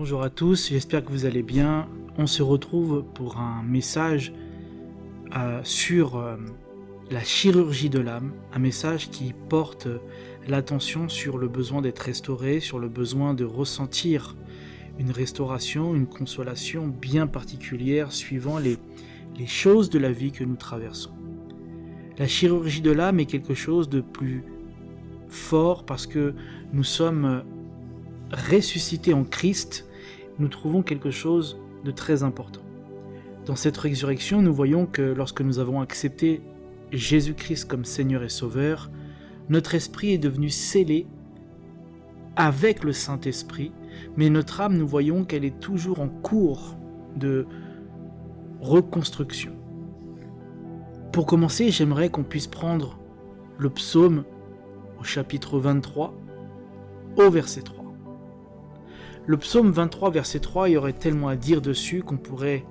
Bonjour à tous, j'espère que vous allez bien. On se retrouve pour un message sur la chirurgie de l'âme, un message qui porte l'attention sur le besoin d'être restauré, sur le besoin de ressentir une restauration, une consolation bien particulière suivant les choses de la vie que nous traversons. La chirurgie de l'âme est quelque chose de plus fort parce que nous sommes ressuscités en Christ, nous trouvons quelque chose de très important. Dans cette résurrection, nous voyons que lorsque nous avons accepté Jésus-Christ comme Seigneur et Sauveur, notre esprit est devenu scellé avec le Saint-Esprit, mais notre âme, nous voyons qu'elle est toujours en cours de reconstruction. Pour commencer, j'aimerais qu'on puisse prendre le psaume au chapitre 23, au verset 3. Le psaume 23, verset 3, il y aurait tellement à dire dessus qu'on pourrait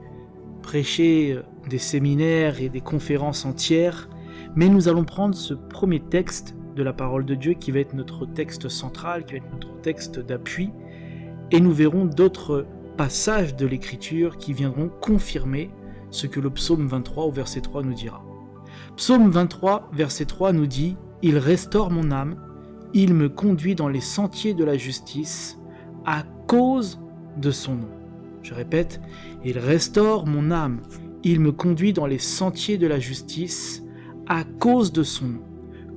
prêcher des séminaires et des conférences entières, mais nous allons prendre ce premier texte de la parole de Dieu qui va être notre texte central, qui va être notre texte d'appui, et nous verrons d'autres passages de l'Écriture qui viendront confirmer ce que le psaume 23 au verset 3 nous dira. Psaume 23, verset 3 nous dit « Il restaure mon âme, il me conduit dans les sentiers de la justice, à cause de son nom. » Je répète, « Il restaure mon âme, il me conduit dans les sentiers de la justice, à cause de son nom. »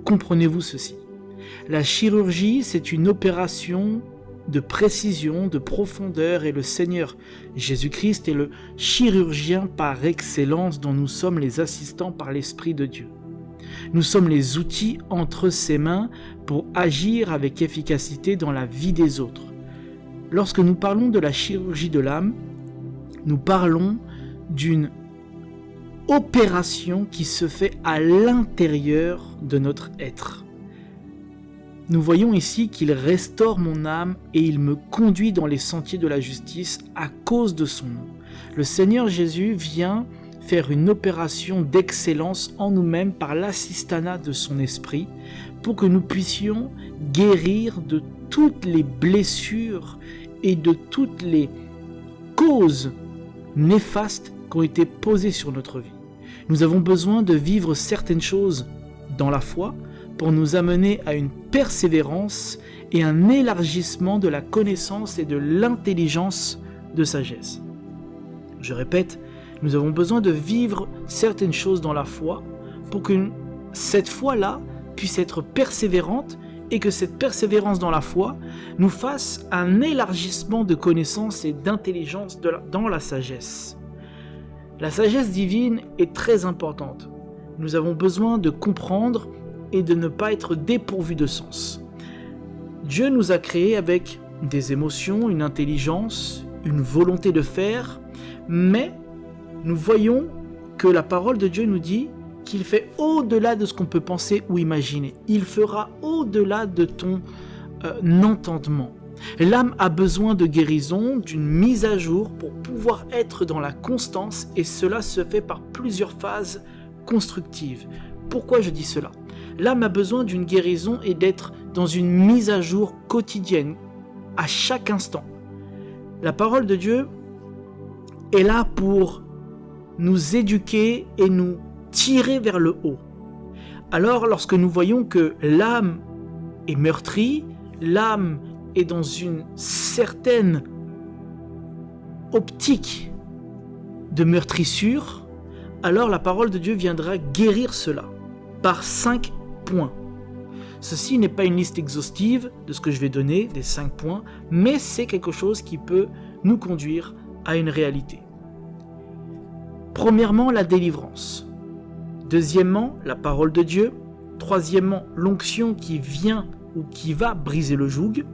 Comprenez-vous ceci? La chirurgie, c'est une opération de précision, de profondeur, et le Seigneur Jésus-Christ est le chirurgien par excellence dont nous sommes les assistants par l'Esprit de Dieu. Nous sommes les outils entre ses mains pour agir avec efficacité dans la vie des autres. Lorsque nous parlons de la chirurgie de l'âme, nous parlons d'une opération qui se fait à l'intérieur de notre être. Nous voyons ici qu'il restaure mon âme et il me conduit dans les sentiers de la justice à cause de son nom. Le Seigneur Jésus vient faire une opération d'excellence en nous-mêmes par l'assistanat de son esprit pour que nous puissions guérir de toutes les blessures et de toutes les causes néfastes qui ont été posées sur notre vie. Nous avons besoin de vivre certaines choses dans la foi pour nous amener à une persévérance et un élargissement de la connaissance et de l'intelligence de sagesse. Je répète, nous avons besoin de vivre certaines choses dans la foi pour que cette foi-là puisse être persévérante et que cette persévérance dans la foi nous fasse un élargissement de connaissance et d'intelligence dans la sagesse. La sagesse divine est très importante. Nous avons besoin de comprendre et de ne pas être dépourvus de sens. Dieu nous a créés avec des émotions, une intelligence, une volonté de faire, mais nous voyons que la parole de Dieu nous dit qu'il fait au-delà de ce qu'on peut penser ou imaginer. Il fera au-delà de ton entendement. L'âme a besoin de guérison, d'une mise à jour pour pouvoir être dans la constance, et cela se fait par plusieurs phases constructives. Pourquoi je dis cela? L'âme a besoin d'une guérison et d'être dans une mise à jour quotidienne, à chaque instant. La parole de Dieu est là pour nous éduquer et nous tirer vers le haut. Alors, lorsque nous voyons que l'âme est meurtrie, l'âme est dans une certaine optique de meurtrissure, alors la parole de Dieu viendra guérir cela par 5 points. Ceci n'est pas une liste exhaustive de ce que je vais donner, des 5 points, mais c'est quelque chose qui peut nous conduire à une réalité. Premièrement, la délivrance. Deuxièmement, la parole de Dieu. Troisièmement, l'onction qui vient ou qui va briser le joug.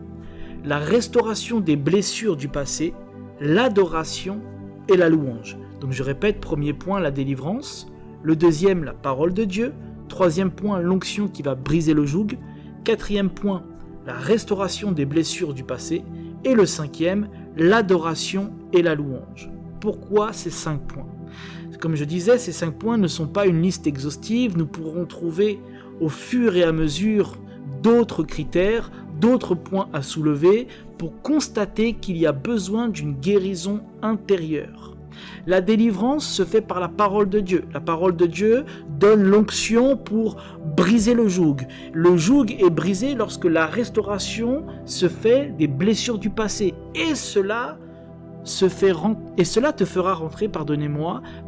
La restauration des blessures du passé. L'adoration et la louange. Donc je répète, premier point, la délivrance. Le deuxième, la parole de Dieu. Troisième point, l'onction qui va briser le joug. Quatrième point, la restauration des blessures du passé. Et le cinquième, l'adoration et la louange. Pourquoi ces 5 points? Comme je disais, ces 5 points ne sont pas une liste exhaustive. Nous pourrons trouver au fur et à mesure d'autres critères, d'autres points à soulever pour constater qu'il y a besoin d'une guérison intérieure. La délivrance se fait par la parole de Dieu. La parole de Dieu donne l'onction pour briser le joug. Le joug est brisé lorsque la restauration se fait des blessures du passé. Et cela te fera rentrer,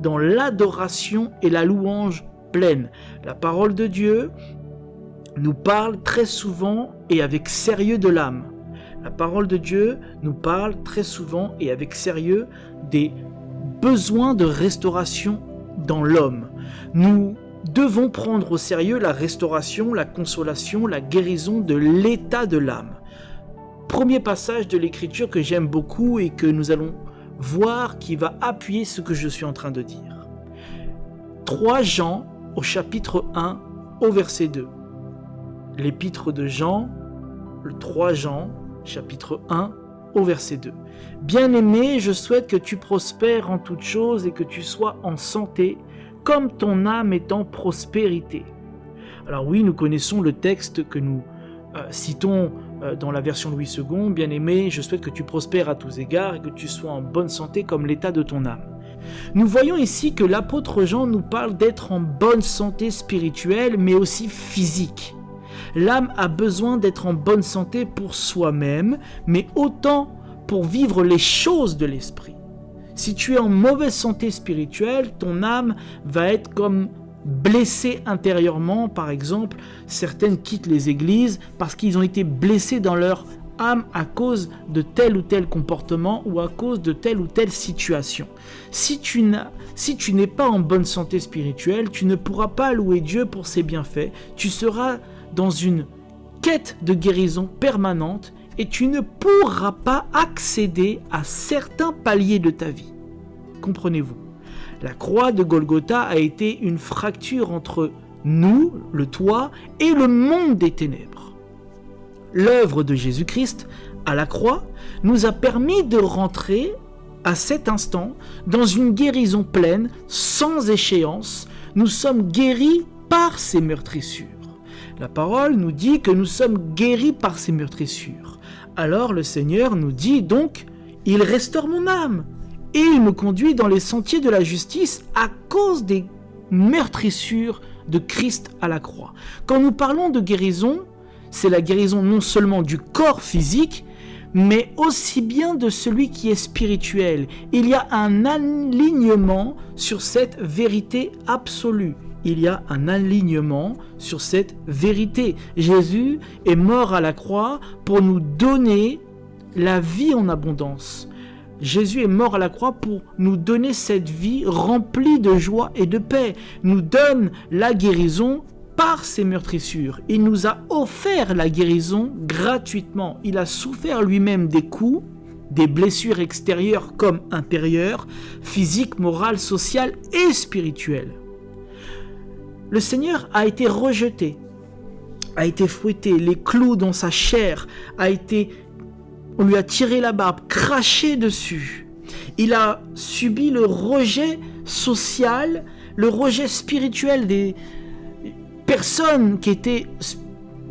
dans l'adoration et la louange pleine. La parole de Dieu nous parle très souvent et avec sérieux de l'âme. La parole de Dieu nous parle très souvent et avec sérieux des besoin de restauration dans l'homme. Nous devons prendre au sérieux la restauration, la consolation, la guérison de l'état de l'âme. Premier passage de l'Écriture que j'aime beaucoup et que nous allons voir qui va appuyer ce que je suis en train de dire. 3 Jean au chapitre 1 au verset 2. L'épître de Jean, le 3 Jean, chapitre 1 au verset 2. Bien-aimé, je souhaite que tu prospères en toutes choses et que tu sois en santé, comme ton âme est en prospérité. Alors oui, nous connaissons le texte que nous citons dans la version Louis II. Bien-aimé, je souhaite que tu prospères à tous égards et que tu sois en bonne santé comme l'état de ton âme. Nous voyons ici que l'apôtre Jean nous parle d'être en bonne santé spirituelle, mais aussi physique. L'âme a besoin d'être en bonne santé pour soi-même, mais autant pour vivre les choses de l'esprit. Si tu es en mauvaise santé spirituelle, ton âme va être comme blessée intérieurement. Par exemple, certaines quittent les églises parce qu'ils ont été blessés dans leur âme à cause de tel ou tel comportement ou à cause de telle ou telle situation. Si tu n'es pas en bonne santé spirituelle, tu ne pourras pas louer Dieu pour ses bienfaits. Tu seras dans une quête de guérison permanente et tu ne pourras pas accéder à certains paliers de ta vie. Comprenez-vous? La croix de Golgotha a été une fracture entre nous, le toi, et le monde des ténèbres. L'œuvre de Jésus-Christ à la croix nous a permis de rentrer à cet instant dans une guérison pleine, sans échéance. Nous sommes guéris par ses meurtrissures. La parole nous dit que nous sommes guéris par ses meurtrissures. Alors le Seigneur nous dit donc, il restaure mon âme et il me conduit dans les sentiers de la justice à cause des meurtrissures de Christ à la croix. Quand nous parlons de guérison, c'est la guérison non seulement du corps physique, mais aussi bien de celui qui est spirituel. Il y a un alignement sur cette vérité absolue. Il y a un alignement sur cette vérité. Jésus est mort à la croix pour nous donner la vie en abondance. Jésus est mort à la croix pour nous donner cette vie remplie de joie et de paix. Nous donne la guérison par ses meurtrissures. Il nous a offert la guérison gratuitement. Il a souffert lui-même des coups, des blessures extérieures comme intérieures, physiques, morales, sociales et spirituelles. Le Seigneur a été rejeté, a été fouetté, les clous dans sa chair, on lui a tiré la barbe, craché dessus. Il a subi le rejet social, le rejet spirituel des personnes qui étaient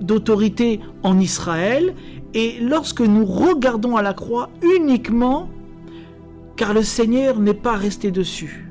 d'autorité en Israël. Et lorsque nous regardons à la croix uniquement, car le Seigneur n'est pas resté dessus.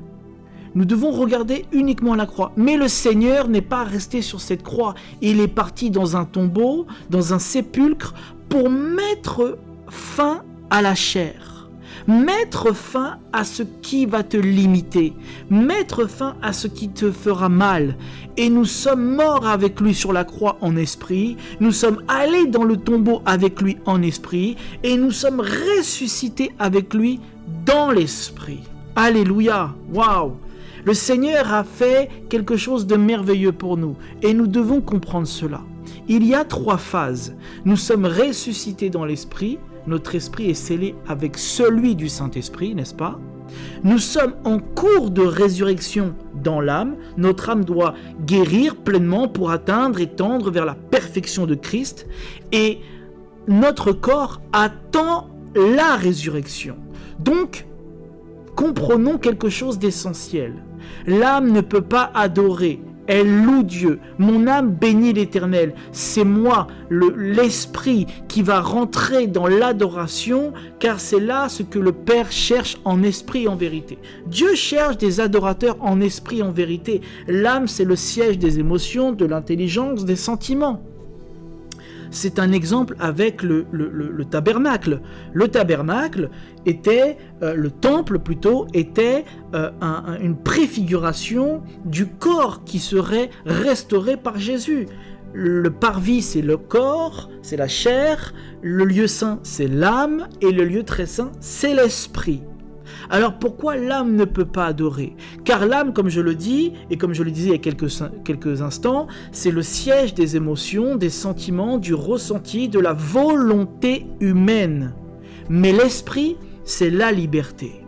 Nous devons regarder uniquement la croix. Mais le Seigneur n'est pas resté sur cette croix. Il est parti dans un tombeau, dans un sépulcre, pour mettre fin à la chair. Mettre fin à ce qui va te limiter. Mettre fin à ce qui te fera mal. Et nous sommes morts avec lui sur la croix en esprit. Nous sommes allés dans le tombeau avec lui en esprit. Et nous sommes ressuscités avec lui dans l'esprit. Alléluia! Waouh! Le Seigneur a fait quelque chose de merveilleux pour nous et nous devons comprendre cela. Il y a 3 phases. Nous sommes ressuscités dans l'esprit, notre esprit est scellé avec celui du Saint-Esprit, n'est-ce pas? Nous sommes en cours de résurrection dans l'âme, notre âme doit guérir pleinement pour atteindre et tendre vers la perfection de Christ et notre corps attend la résurrection. Donc, comprenons quelque chose d'essentiel. L'âme ne peut pas adorer, elle loue Dieu. Mon âme bénit l'Éternel. C'est moi, l'Esprit, qui va rentrer dans l'adoration, car c'est là ce que le Père cherche en esprit et en vérité. Dieu cherche des adorateurs en esprit et en vérité. L'âme, c'est le siège des émotions, de l'intelligence, des sentiments. C'est un exemple avec le tabernacle. Le tabernacle était, le temple plutôt, était une préfiguration du corps qui serait restauré par Jésus. Le parvis, c'est le corps, c'est la chair, le lieu saint, c'est l'âme, et le lieu très saint, c'est l'esprit. Alors pourquoi l'âme ne peut pas adorer? Car l'âme, comme je le dis, et comme je le disais il y a quelques instants, c'est le siège des émotions, des sentiments, du ressenti, de la volonté humaine. Mais l'esprit, c'est la liberté.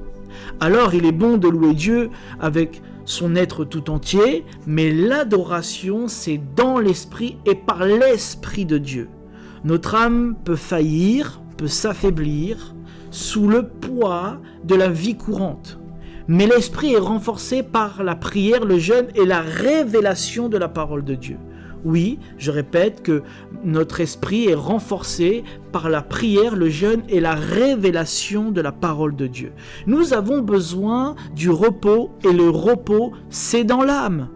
Alors il est bon de louer Dieu avec son être tout entier, mais l'adoration, c'est dans l'esprit et par l'esprit de Dieu. Notre âme peut faillir, peut s'affaiblir, sous le poids de la vie courante. Mais l'esprit est renforcé par la prière, le jeûne et la révélation de la parole de Dieu. Oui, je répète que notre esprit est renforcé par la prière, le jeûne et la révélation de la parole de Dieu. Nous avons besoin du repos et le repos, c'est dans l'âme.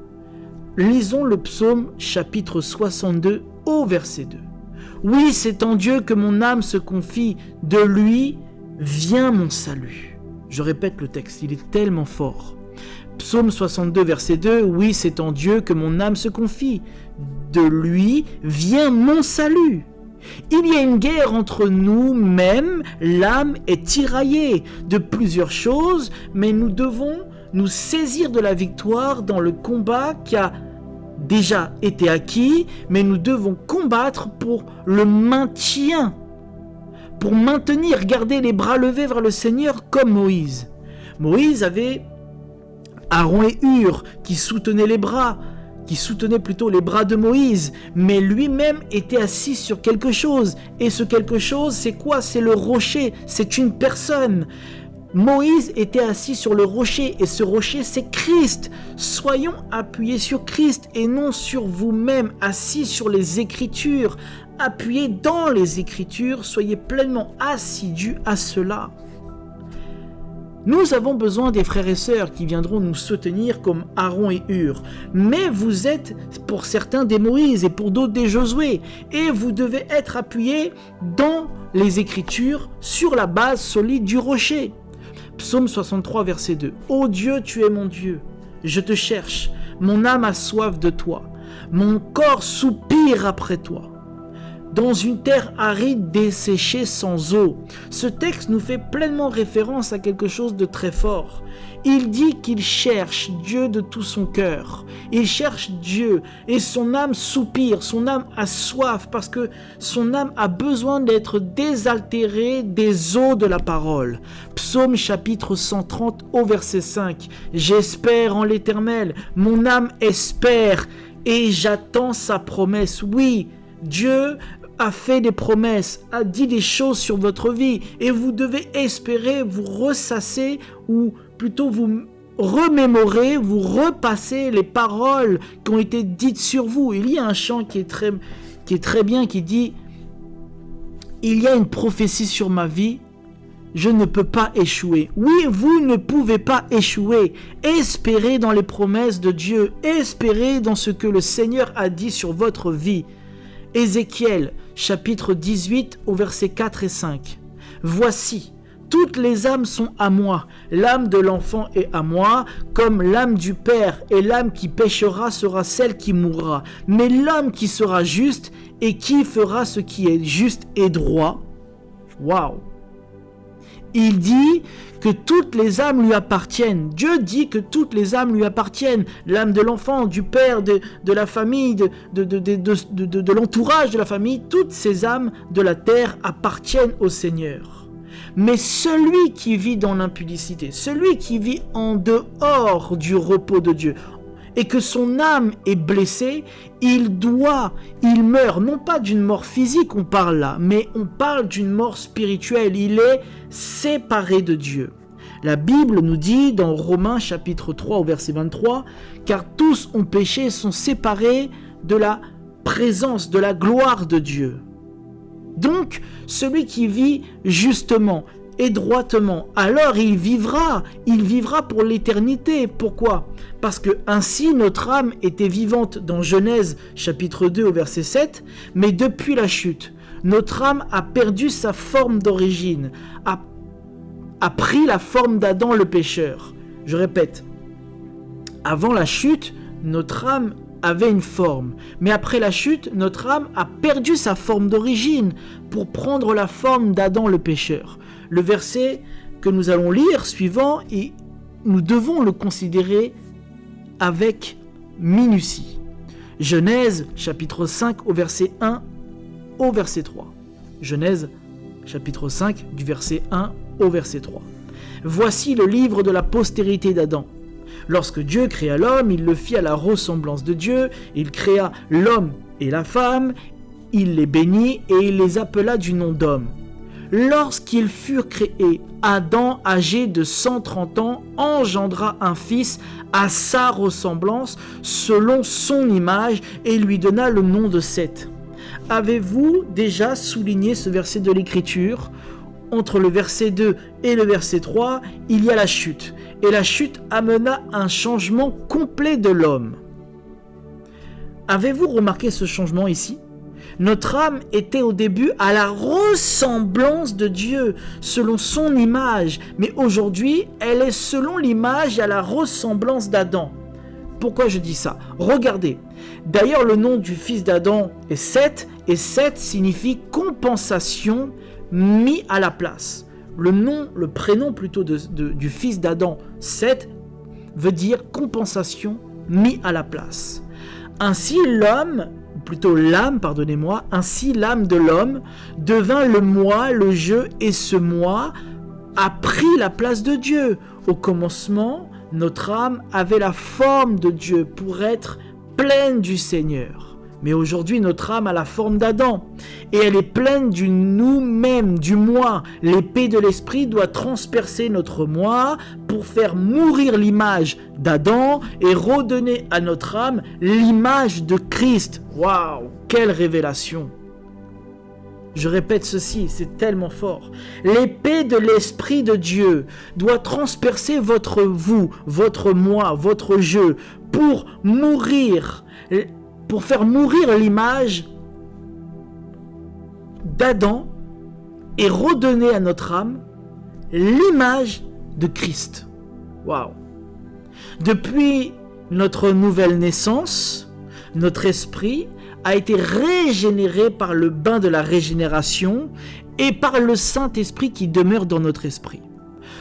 Lisons le psaume chapitre 62 au verset 2. Oui, c'est en Dieu que mon âme se confie, de lui vient mon salut. Je répète le texte, il est tellement fort. Psaume 62, verset 2, oui, c'est en Dieu que mon âme se confie. De lui vient mon salut. Il y a une guerre entre nous-mêmes, l'âme est tiraillée de plusieurs choses, mais nous devons nous saisir de la victoire dans le combat qui a déjà été acquis, mais nous devons combattre pour le maintien. Pour maintenir, garder les bras levés vers le Seigneur comme Moïse. Moïse avait Aaron et Hur qui soutenaient les bras de Moïse, mais lui-même était assis sur quelque chose. Et ce quelque chose, c'est quoi? C'est le rocher, c'est une personne. Moïse était assis sur le rocher, et ce rocher, c'est Christ. Soyons appuyés sur Christ et non sur vous-même, assis sur les Écritures. Appuyez dans les Écritures, soyez pleinement assidus à cela. Nous avons besoin des frères et sœurs qui viendront nous soutenir comme Aaron et Hur. Mais vous êtes pour certains des Moïse et pour d'autres des Josué. Et vous devez être appuyés dans les Écritures sur la base solide du rocher. Psaume 63, verset 2. Ô Dieu, tu es mon Dieu. Je te cherche. Mon âme a soif de toi. Mon corps soupire après toi. Dans une terre aride, desséchée, sans eau. Ce texte nous fait pleinement référence à quelque chose de très fort. Il dit qu'il cherche Dieu de tout son cœur. Il cherche Dieu et son âme soupire, son âme a soif parce que son âme a besoin d'être désaltérée des eaux de la parole. Psaume chapitre 130 au verset 5. J'espère en l'Éternel, mon âme espère et j'attends sa promesse. Oui, Dieu a fait des promesses, a dit des choses sur votre vie et vous devez espérer, vous ressasser ou plutôt vous remémorer, vous repasser les paroles qui ont été dites sur vous. Il y a un chant qui est très bien qui dit « Il y a une prophétie sur ma vie, je ne peux pas échouer. » Oui, vous ne pouvez pas échouer. Espérez dans les promesses de Dieu, espérez dans ce que le Seigneur a dit sur votre vie. Ézéchiel, chapitre 18, au verset 4 et 5. Voici, toutes les âmes sont à moi, l'âme de l'enfant est à moi, comme l'âme du Père, et l'âme qui péchera sera celle qui mourra. Mais l'homme qui sera juste, et qui fera ce qui est juste et droit. Waouh! Il dit que toutes les âmes lui appartiennent. Dieu dit que toutes les âmes lui appartiennent. L'âme de l'enfant, du père, de la famille, de l'entourage de la famille, toutes ces âmes de la terre appartiennent au Seigneur. Mais celui qui vit dans l'impudicité, celui qui vit en dehors du repos de Dieu, et que son âme est blessée, il meurt, non pas d'une mort physique on parle là, mais on parle d'une mort spirituelle, il est séparé de Dieu. La Bible nous dit dans Romains chapitre 3 au verset 23, « Car tous ont péché et sont séparés de la présence, de la gloire de Dieu. » Donc, celui qui vit justement et droitement, alors il vivra pour l'éternité. Pourquoi ? Parce que ainsi notre âme était vivante dans Genèse chapitre 2 au verset 7, mais depuis la chute, notre âme a perdu sa forme d'origine, a pris la forme d'Adam le pécheur. Je répète, avant la chute, notre âme avait une forme, mais après la chute, notre âme a perdu sa forme d'origine pour prendre la forme d'Adam le pécheur. Le verset que nous allons lire suivant, et nous devons le considérer avec minutie. Genèse chapitre 5 au verset 1 au verset 3. Genèse chapitre 5 du verset 1 au verset 3. Voici le livre de la postérité d'Adam. Lorsque Dieu créa l'homme, il le fit à la ressemblance de Dieu. Il créa l'homme et la femme, il les bénit et il les appela du nom d'homme. Lorsqu'ils furent créés, Adam, âgé de 130 ans, engendra un fils à sa ressemblance, selon son image, et lui donna le nom de Seth. Avez-vous déjà souligné ce verset de l'Écriture ? Entre le verset 2 et le verset 3, il y a la chute. Et la chute amena un changement complet de l'homme. Avez-vous remarqué ce changement ici ? Notre âme était au début à la ressemblance de Dieu, selon son image. Mais aujourd'hui, elle est selon l'image et à la ressemblance d'Adam. Pourquoi je dis ça ? Regardez. D'ailleurs, le nom du fils d'Adam est Seth, et Seth signifie compensation mis à la place. Le prénom plutôt du fils d'Adam, Seth, veut dire compensation mis à la place. Ainsi l'âme de l'homme devint le moi, le je, et ce moi a pris la place de Dieu. Au commencement, notre âme avait la forme de Dieu pour être pleine du Seigneur. Mais aujourd'hui, notre âme a la forme d'Adam et elle est pleine du nous-mêmes, du moi. L'épée de l'esprit doit transpercer notre moi pour faire mourir l'image d'Adam et redonner à notre âme l'image de Christ. Waouh, quelle révélation! Je répète ceci, c'est tellement fort. L'épée de l'Esprit de Dieu doit transpercer votre vous, votre moi, votre je, pour faire mourir l'image d'Adam et redonner à notre âme l'image de Christ. Waouh! Depuis notre nouvelle naissance, notre esprit a été régénéré par le bain de la régénération et par le Saint-Esprit qui demeure dans notre esprit.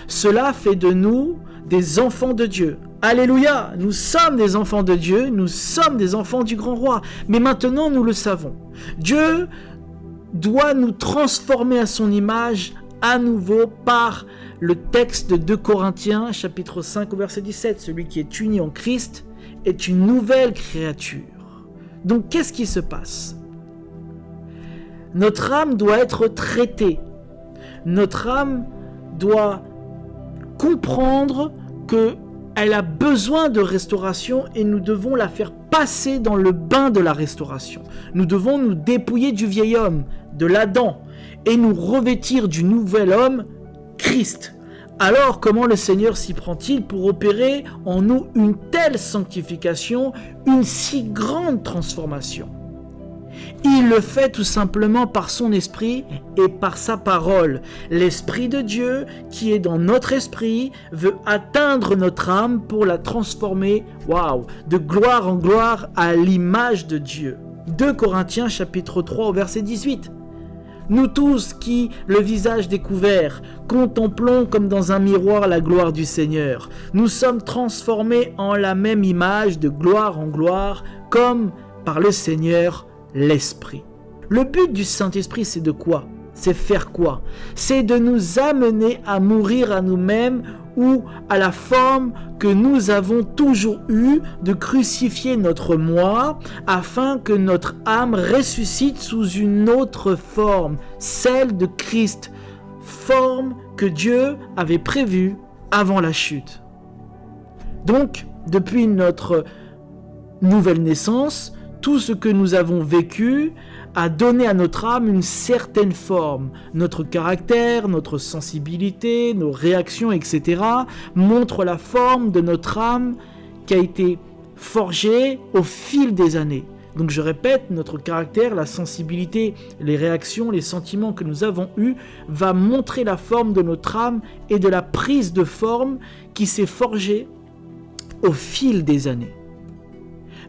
Cela fait de nous des enfants de Dieu. Alléluia! Nous sommes des enfants de Dieu, nous sommes des enfants du grand roi. Mais maintenant, nous le savons. Dieu doit nous transformer à son image à nouveau par le texte de 2 Corinthiens, chapitre 5, au verset 17. Celui qui est uni en Christ est une nouvelle créature. Donc, qu'est-ce qui se passe ? Notre âme doit être traitée. Notre âme doit comprendre qu'elle a besoin de restauration et nous devons la faire passer dans le bain de la restauration. Nous devons nous dépouiller du vieil homme, de l'Adam, et nous revêtir du nouvel homme, Christ. Alors, comment le Seigneur s'y prend-il pour opérer en nous une telle sanctification, une si grande transformation ? Il le fait tout simplement par son esprit et par sa parole. L'esprit de Dieu qui est dans notre esprit veut atteindre notre âme pour la transformer, de gloire en gloire à l'image de Dieu. 2 Corinthiens chapitre 3 au verset 18. Nous tous qui, le visage découvert, contemplons comme dans un miroir la gloire du Seigneur, nous sommes transformés en la même image de gloire en gloire, comme par le Seigneur l'Esprit. Le but du Saint-Esprit, c'est de quoi ? C'est faire quoi ? C'est de nous amener à mourir à nous-mêmes ou à la forme que nous avons toujours eue, de crucifier notre moi afin que notre âme ressuscite sous une autre forme, celle de Christ, forme que Dieu avait prévue avant la chute. Donc, depuis notre nouvelle naissance, tout ce que nous avons vécu a donné à notre âme une certaine forme. Notre caractère, notre sensibilité, nos réactions, etc. montrent la forme de notre âme qui a été forgée au fil des années. Donc je répète, notre caractère, la sensibilité, les réactions, les sentiments que nous avons eus va montrer la forme de notre âme et de la prise de forme qui s'est forgée au fil des années.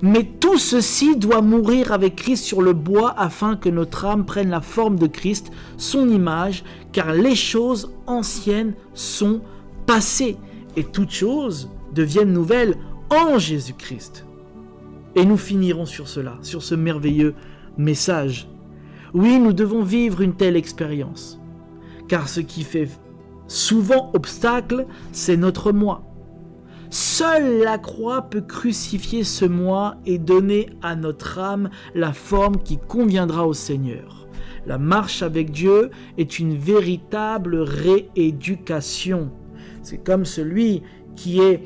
Mais tout ceci doit mourir avec Christ sur le bois afin que notre âme prenne la forme de Christ, son image, car les choses anciennes sont passées et toutes choses deviennent nouvelles en Jésus-Christ. Et nous finirons sur cela, sur ce merveilleux message. Oui, nous devons vivre une telle expérience, car ce qui fait souvent obstacle, c'est notre moi. Seule la croix peut crucifier ce moi et donner à notre âme la forme qui conviendra au Seigneur. La marche avec Dieu est une véritable rééducation. C'est comme celui qui est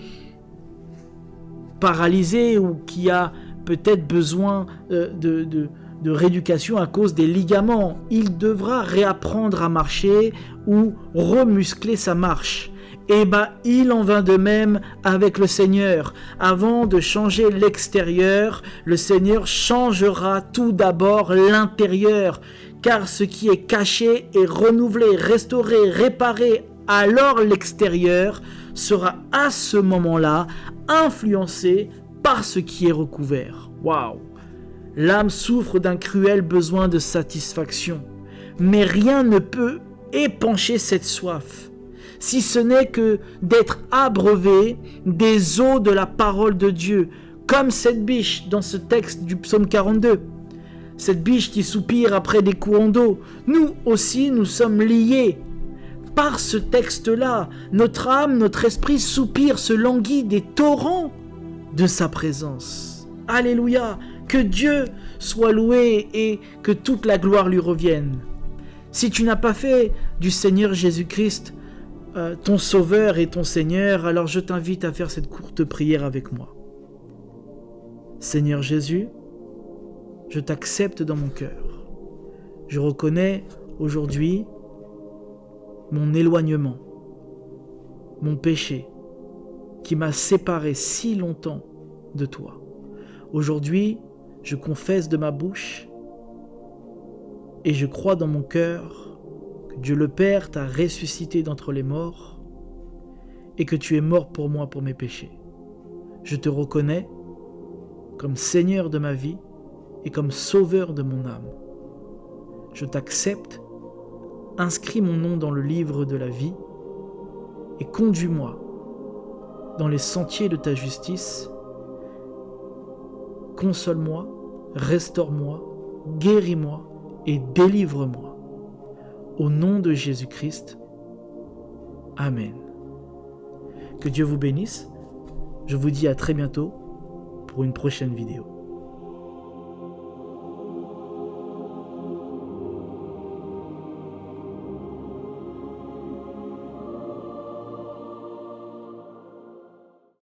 paralysé ou qui a peut-être besoin de rééducation à cause des ligaments. Il devra réapprendre à marcher ou remuscler sa marche. Et il en va de même avec le Seigneur. Avant de changer l'extérieur, le Seigneur changera tout d'abord l'intérieur. Car ce qui est caché est renouvelé, restauré, réparé. Alors l'extérieur sera à ce moment-là influencé par ce qui est recouvert. Waouh! L'âme souffre d'un cruel besoin de satisfaction, mais rien ne peut épancher cette soif, si ce n'est que d'être abreuvé des eaux de la parole de Dieu, comme cette biche dans ce texte du psaume 42. Cette biche qui soupire après des courants d'eau. Nous aussi, nous sommes liés. Par ce texte-là, notre âme, notre esprit soupire, se languit des torrents de sa présence. Alléluia! Que Dieu soit loué et que toute la gloire lui revienne. Si tu n'as pas fait du Seigneur Jésus-Christ ton Sauveur et ton Seigneur, alors je t'invite à faire cette courte prière avec moi. Seigneur Jésus, je t'accepte dans mon cœur. Je reconnais aujourd'hui mon éloignement, mon péché, qui m'a séparé si longtemps de toi. Aujourd'hui, je confesse de ma bouche et je crois dans mon cœur que Dieu le Père t'a ressuscité d'entre les morts et que tu es mort pour moi pour mes péchés. Je te reconnais comme Seigneur de ma vie et comme Sauveur de mon âme. Je t'accepte. Inscris mon nom dans le livre de la vie et conduis-moi dans les sentiers de ta justice. Console-moi, restaure-moi, guéris-moi et délivre-moi. Au nom de Jésus-Christ. Amen. Que Dieu vous bénisse. Je vous dis à très bientôt pour une prochaine vidéo.